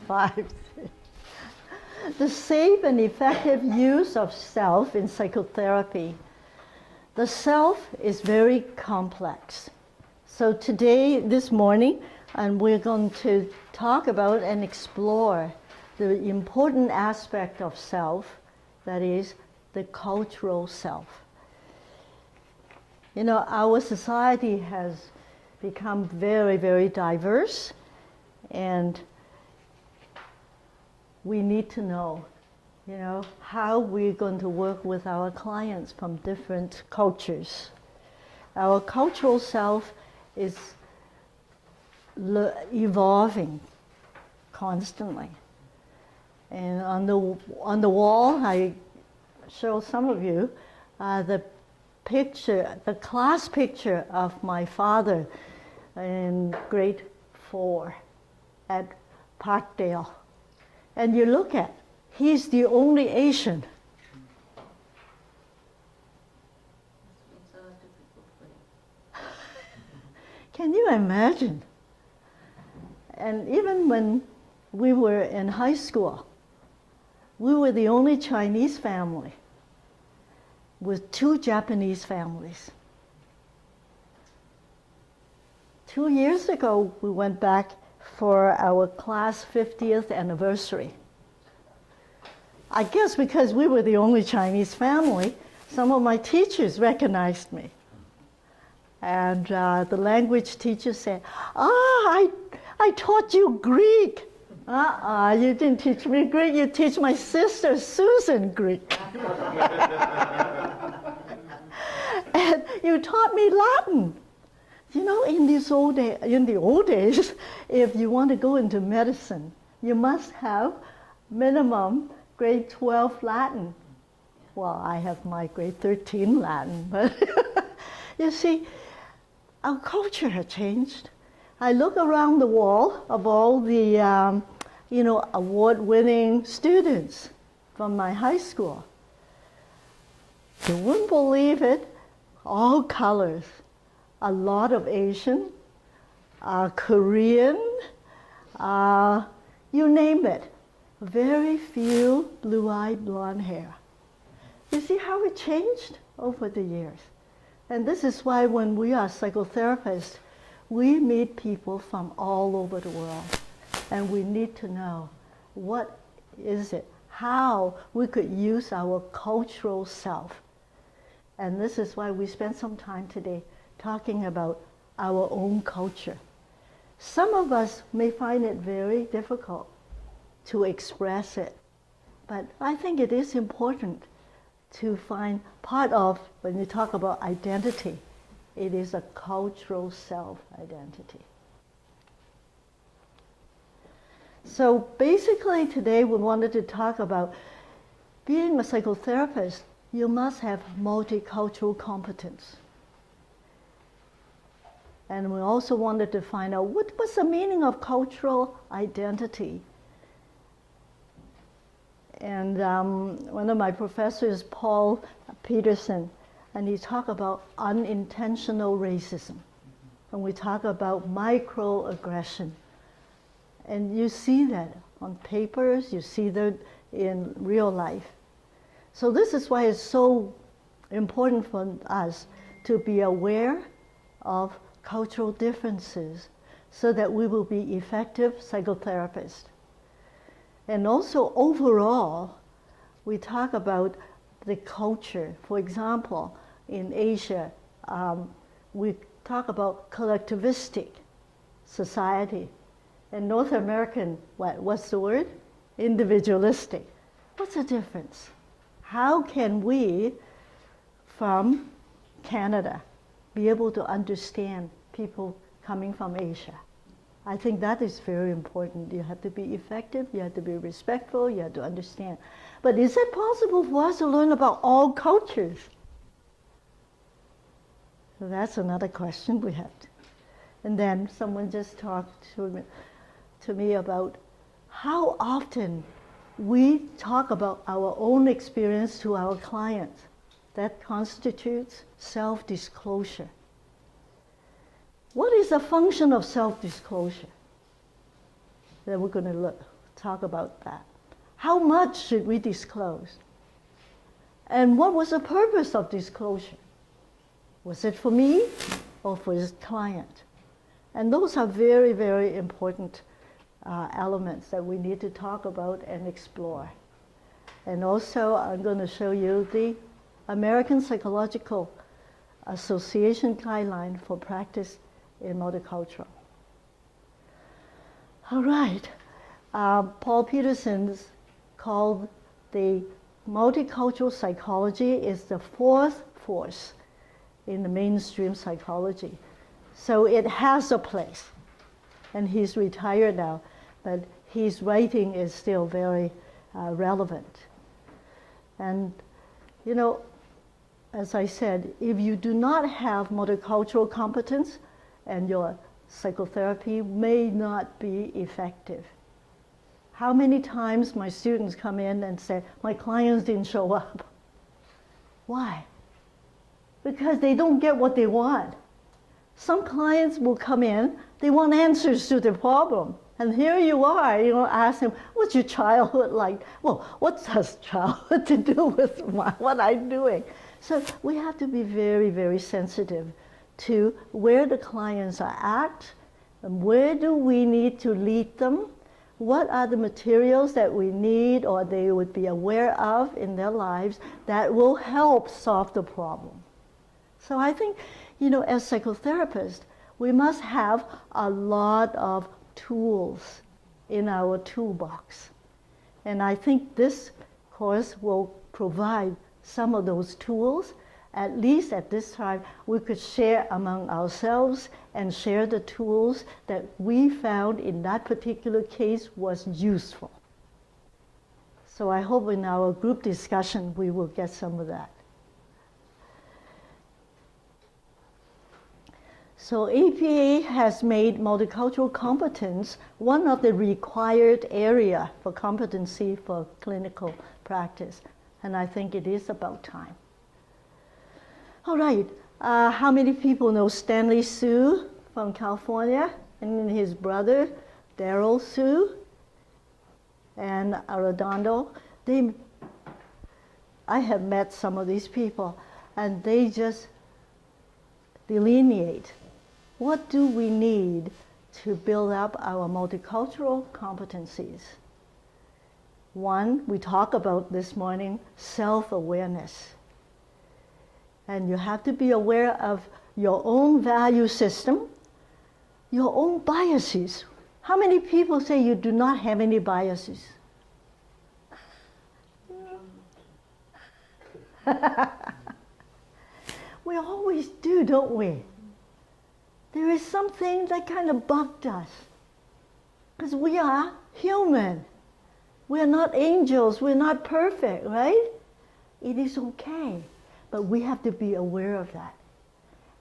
5. The safe and effective use of self in psychotherapy. The self is very complex. So today, this morning, and we're going to talk about and explore the important aspect of self, that is the cultural self. You know, our society has become very, very diverse, and we need to know, how we're going to work with our clients from different cultures. Our cultural self is evolving constantly. And on the wall, I show some of you the class picture of my father in grade 4 at Parkdale. And you look at, he's the only Asian. Can you imagine? And even when we were in high school, we were the only Chinese family with 2 Japanese families. 2 years ago, we went back for our class 50th anniversary. I guess because we were the only Chinese family, some of my teachers recognized me. And the language teacher said, I taught you Greek. You didn't teach me Greek, you teach my sister Susan Greek. And you taught me Latin. You know, in the old days, if you want to go into medicine, you must have minimum grade 12 Latin. Well, I have my grade 13 Latin, but you see, our culture has changed. I look around the wall of all the, award-winning students from my high school. You wouldn't believe it, all colors. A lot of Asian, Korean, you name it. Very few blue-eyed blonde hair. You see how it changed over the years? And this is why when we are psychotherapists, we meet people from all over the world. And we need to know what is it, how we could use our cultural self. And this is why we spend some time today talking about our own culture. Some of us may find it very difficult to express it, but I think it is important to find part of, when you talk about identity, it is a cultural self-identity. So basically today we wanted to talk about being a psychotherapist, you must have multicultural competence. And we also wanted to find out what's the meaning of cultural identity. And one of my professors, Paul Peterson, and he talked about unintentional racism. And we talk about microaggression. And you see that on papers, you see that in real life. So this is why it's so important for us to be aware of cultural differences so that we will be effective psychotherapists. And also overall, we talk about the culture. For example, in Asia, we talk about collectivistic society. In North American, what's the word? Individualistic. What's the difference? How can we, from Canada, be able to understand people coming from Asia? I think that is very important. You have to be effective, you have to be respectful, you have to understand. But is it possible for us to learn about all cultures? So that's another question we have to. And then someone just talked to me about how often we talk about our own experience to our clients. That constitutes self-disclosure. What is the function of self-disclosure? Then we're going to talk about that. How much should we disclose? And what was the purpose of disclosure? Was it for me or for his client? And those are very, very important elements that we need to talk about and explore. And also, I'm going to show you the American Psychological Association guideline for practice in multicultural. All right. Paul Peterson's called the multicultural psychology is the fourth force in the mainstream psychology. So it has a place. And he's retired now, but his writing is still very relevant. And, you know, as I said, if you do not have multicultural competence, and your psychotherapy may not be effective. How many times my students come in and say, my clients didn't show up? Why? Because they don't get what they want. Some clients will come in, they want answers to their problem. And here you are, ask them, what's your childhood like? Well, what has childhood to do with what I'm doing? So we have to be very, very sensitive to where the clients are at, and where do we need to lead them, what are the materials that we need or they would be aware of in their lives that will help solve the problem. So I think, as psychotherapists, we must have a lot of tools in our toolbox. And I think this course will provide some of those tools. At least at this time, we could share among ourselves and share the tools that we found in that particular case was useful. So I hope in our group discussion, we will get some of that. So APA has made multicultural competence one of the required area for competency for clinical practice. And I think it is about time. All right, how many people know Stanley Su from California and his brother, Daryl Su and Arredondo? I have met some of these people and they just delineate what do we need to build up our multicultural competencies. One, we talked about this morning, self-awareness. And you have to be aware of your own value system, your own biases. How many people say you do not have any biases? We always do, don't we? There is something that kind of bugged us. Because we are human. We are not angels. We're not perfect, right? It is okay. But we have to be aware of that.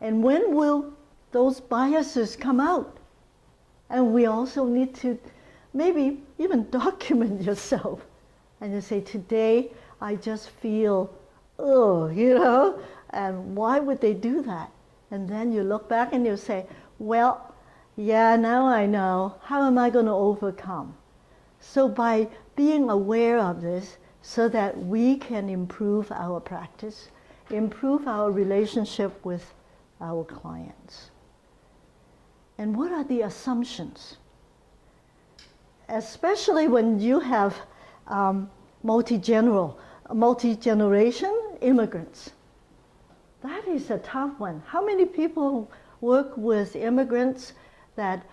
And when will those biases come out? And we also need to maybe even document yourself. And you say, today I just feel, and why would they do that? And then you look back and you say, well, yeah, now I know. How am I going to overcome? So by being aware of this so that we can improve our practice, improve our relationship with our clients. And what are the assumptions? Especially when you have multi-generation immigrants. That is a tough one. How many people work with immigrants that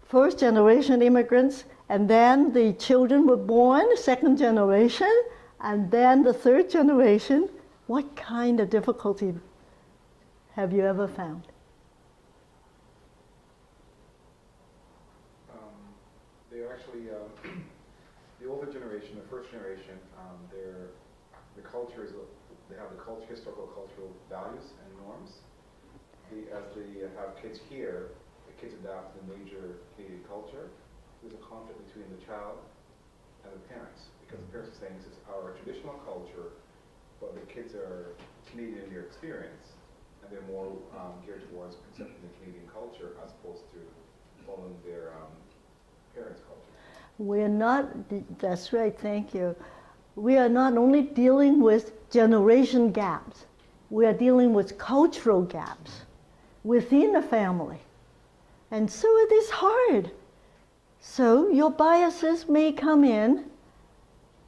first generation immigrants and then the children were born, second generation, and then the third generation? What kind of difficulty have you ever found? They're actually, the older generation, the first generation, the culture is, they have the historical cultural values and norms. As they have kids here, the kids adapt to the major Canadian culture. There's a conflict between the child and the parents, because the parents are saying this is our traditional culture, but the kids are Canadian in their experience, and they're more geared towards accepting the Canadian culture as opposed to following their parents' culture. We're not, that's right, thank you. We are not only dealing with generation gaps, we are dealing with cultural gaps within the family. And so it is hard. So your biases may come in.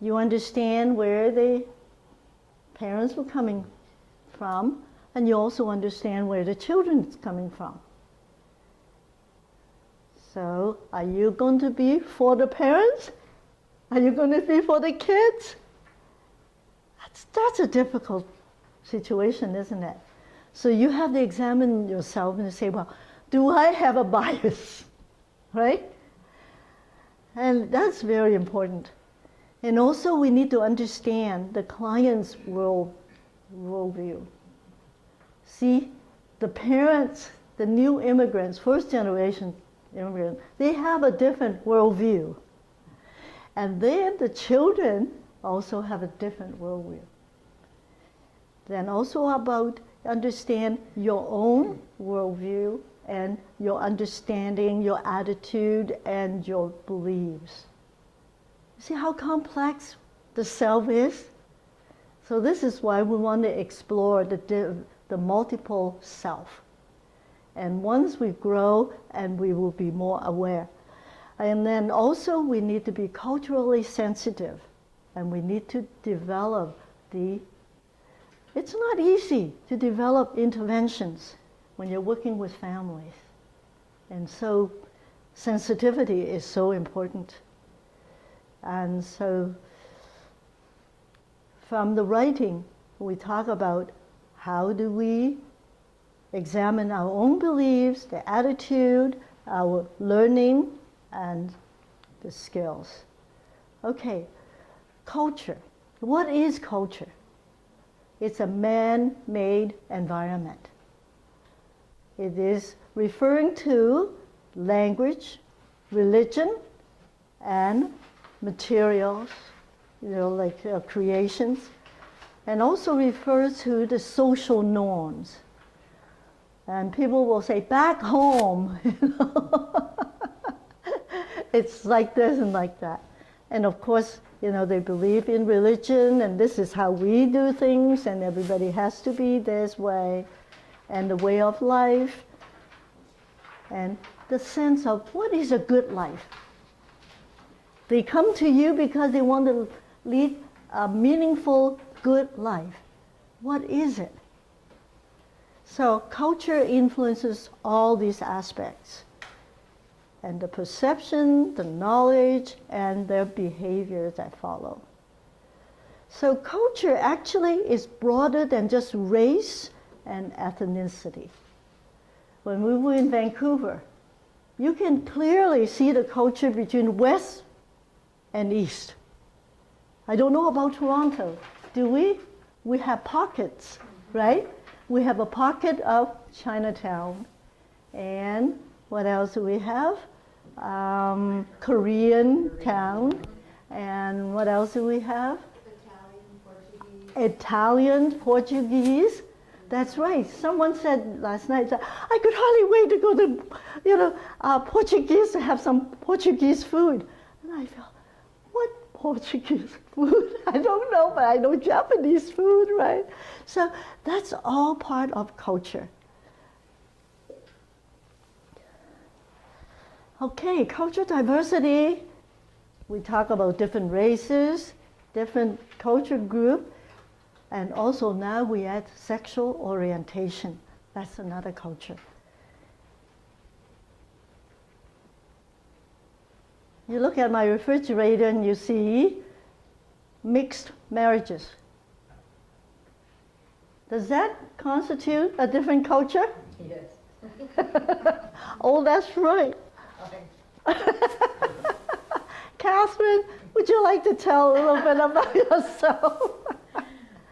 You understand where the parents were coming from, and you also understand where the children is coming from. So are you going to be for the parents? Are you going to be for the kids? That's a difficult situation, isn't it? So you have to examine yourself and say, well, do I have a bias? Right? And that's very important. And also we need to understand the client's worldview. See, the parents, the new immigrants, first generation immigrants, they have a different worldview. And then the children also have a different worldview. Then also about understand your own worldview and your understanding, your attitude, and your beliefs. See how complex the self is? So this is why we want to explore the multiple self. And once we grow, and we will be more aware. And then also we need to be culturally sensitive, and we need to develop it's not easy to develop interventions when you're working with families. And so sensitivity is so important. And so from the writing, we talk about how do we examine our own beliefs, the attitude, our learning, and the skills. Okay, culture. What is culture? It's a man-made environment. It is referring to language, religion, and materials, like creations, and also refers to the social norms. And people will say, back home, it's like this and like that. And of course, they believe in religion, and this is how we do things, and everybody has to be this way, and the way of life, and the sense of what is a good life. They come to you because they want to lead a meaningful, good life. What is it? So culture influences all these aspects, and the perception, the knowledge, and their behavior that follow. So culture actually is broader than just race and ethnicity. When we were in Vancouver, you can clearly see the culture between West and East. I don't know about Toronto. Do we? We have pockets, right? We have a pocket of Chinatown. And what else do we have? Korean town. And what else do we have? Italian, Portuguese. That's right. Someone said last night that I could hardly wait to go to, Portuguese to have some Portuguese food. And I felt, what Portuguese food? I don't know, but I know Japanese food, right? So that's all part of culture. Okay, cultural diversity. We talk about different races, different culture group, and also now we add sexual orientation. That's another culture. You look at my refrigerator and you see mixed marriages. Does that constitute a different culture? Yes. Oh, that's right. Catherine, would you like to tell a little bit about yourself?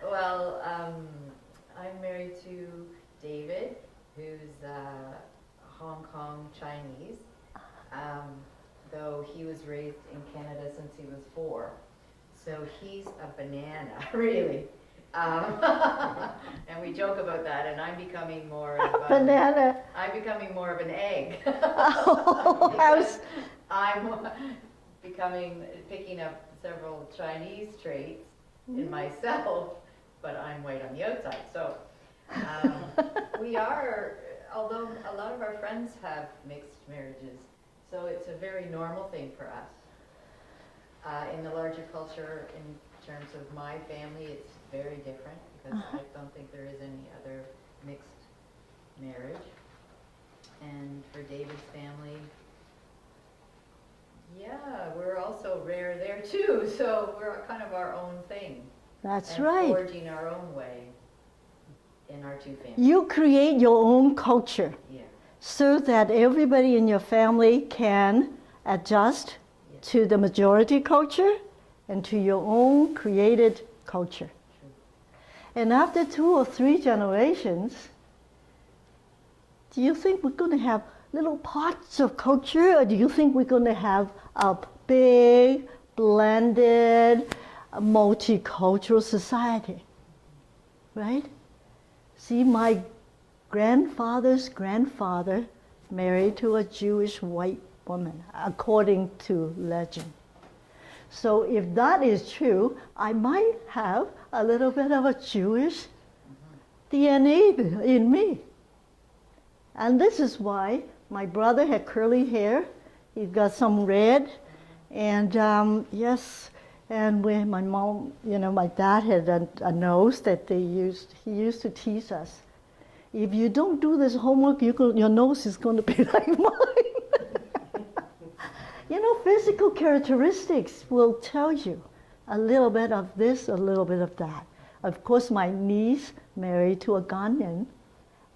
Well, I'm married to David, who's Hong Kong Chinese, though he was raised in Canada since he was 4. So he's a banana, really. And we joke about that, and I'm becoming more of banana. I'm becoming more of an egg. Oh, picking up several Chinese traits in myself, but I'm white on the outside. So we are, although a lot of our friends have mixed marriages, so it's a very normal thing for us. In the larger culture, in terms of my family, it's very different because I don't think there is any other mixed marriage. And for David's family, yeah, we're also rare there too, so we're kind of our own thing. That's and right. Forging our own way in our two families. You create your own culture, Yeah. so that everybody in your family can adjust to the majority culture and to your own created culture. True. And after 2 or 3 generations, do you think we're going to have little parts of culture, or do you think we're going to have a big, blended, multicultural society? Right? See, my grandfather's grandfather married to a Jewish white woman, according to legend. So if that is true, I might have a little bit of a Jewish DNA in me. And this is why my brother had curly hair. He got some red. And yes, and when my mom, my dad had a nose that he used to tease us. If you don't do this homework, your nose is going to be like mine. Physical characteristics will tell you a little bit of this, a little bit of that. Of course, my niece married to a Ghanaian,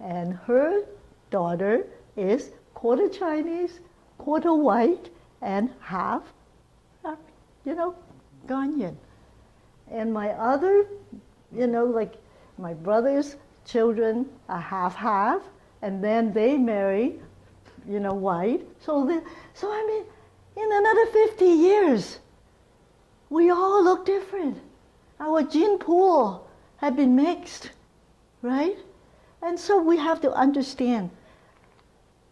and her daughter is quarter Chinese, quarter white, and half, Ghanaian. And my other, like my brother's children are half-half, and then they marry, white. So I mean, in another 50 years, we all look different. Our gene pool have been mixed, right? And so we have to understand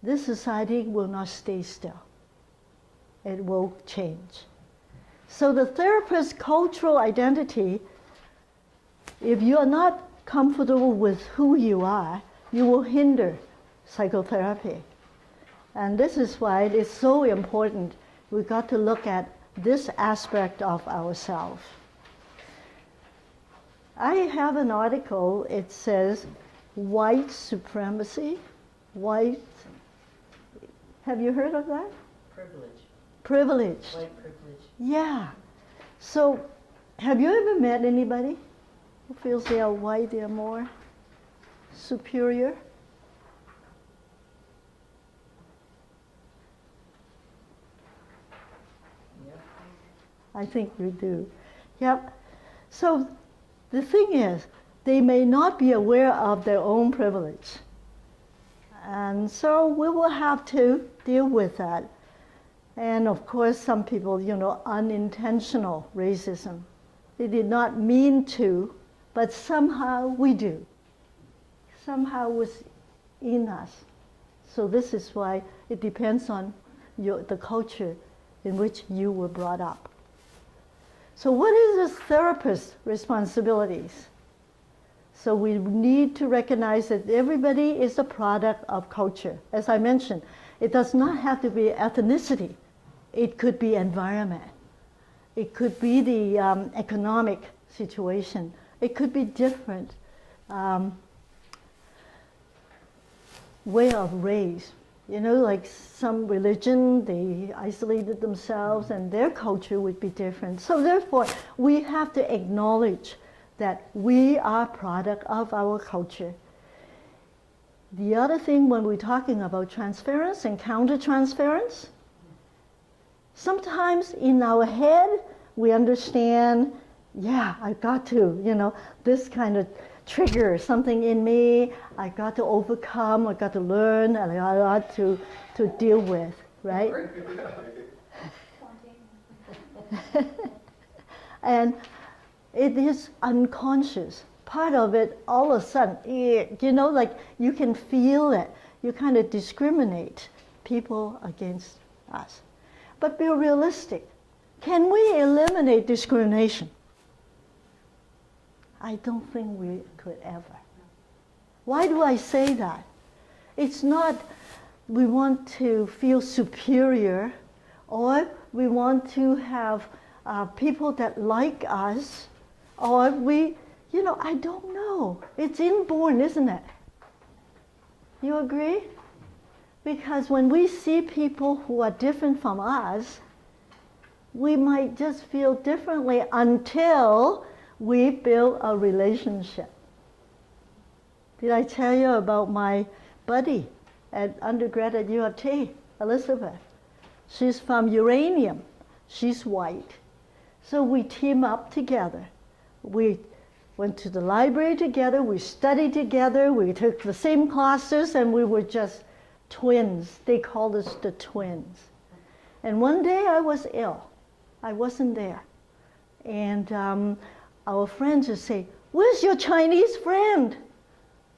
this society will not stay still. It will change. So the therapist's cultural identity, if you are not comfortable with who you are, you will hinder psychotherapy. And this is why it is so important. We've got to look at this aspect of ourselves. I have an article, it says, white supremacy, have you heard of that? Privilege. White privilege. Yeah. So, have you ever met anybody who feels they are white, they are more superior? I think we do. Yep. So the thing is, they may not be aware of their own privilege. And so we will have to deal with that. And of course, some people, unintentional racism. They did not mean to, but somehow we do. Somehow it's in us. So this is why it depends on the culture in which you were brought up. So what is a therapist's responsibilities? So we need to recognize that everybody is a product of culture. As I mentioned, it does not have to be ethnicity. It could be environment. It could be the economic situation. It could be different way of race. Like some religion, they isolated themselves and their culture would be different. So therefore, we have to acknowledge that we are product of our culture. The other thing when we're talking about transference and counter-transference, sometimes in our head, we understand, yeah, I got to, this kind of trigger something in me, I got to overcome, I got to learn, and I got to deal with, right? And it is unconscious. Part of it, all of a sudden, like you can feel it. You kind of discriminate people against us. But be realistic. Can we eliminate discrimination? I don't think we could ever. Why do I say that? It's not we want to feel superior or we want to have people that like us or we, I don't know. It's inborn, isn't it? You agree? Because when we see people who are different from us, we might just feel differently until we build a relationship. Did I tell you about my buddy at undergrad at U of T, Elizabeth? She's from uranium. She's white. So we team up together. We went to the library together, we studied together, we took the same classes, and we were just twins. They called us the twins. And one day I was ill. I wasn't there. And our friends would say, "Where's your Chinese friend?"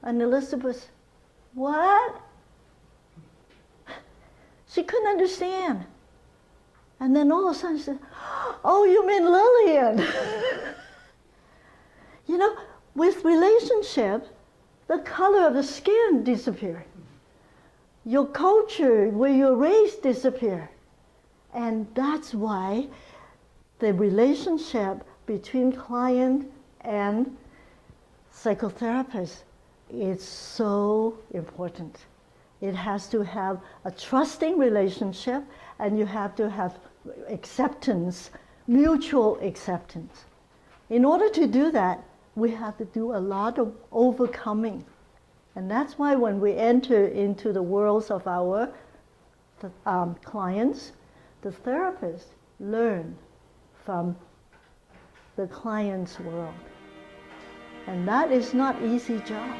And Elizabeth, "What?" She couldn't understand. And then all of a sudden she said, "Oh, you mean Lilian?" With relationship, the color of the skin disappears. Your culture, where you're raised, disappears. And that's why the relationship between client and psychotherapist is so important. It has to have a trusting relationship, and you have to have acceptance, mutual acceptance. In order to do that, we have to do a lot of overcoming. And that's why when we enter into the worlds of our clients, the therapists learn from the client's world. And that is not an easy job.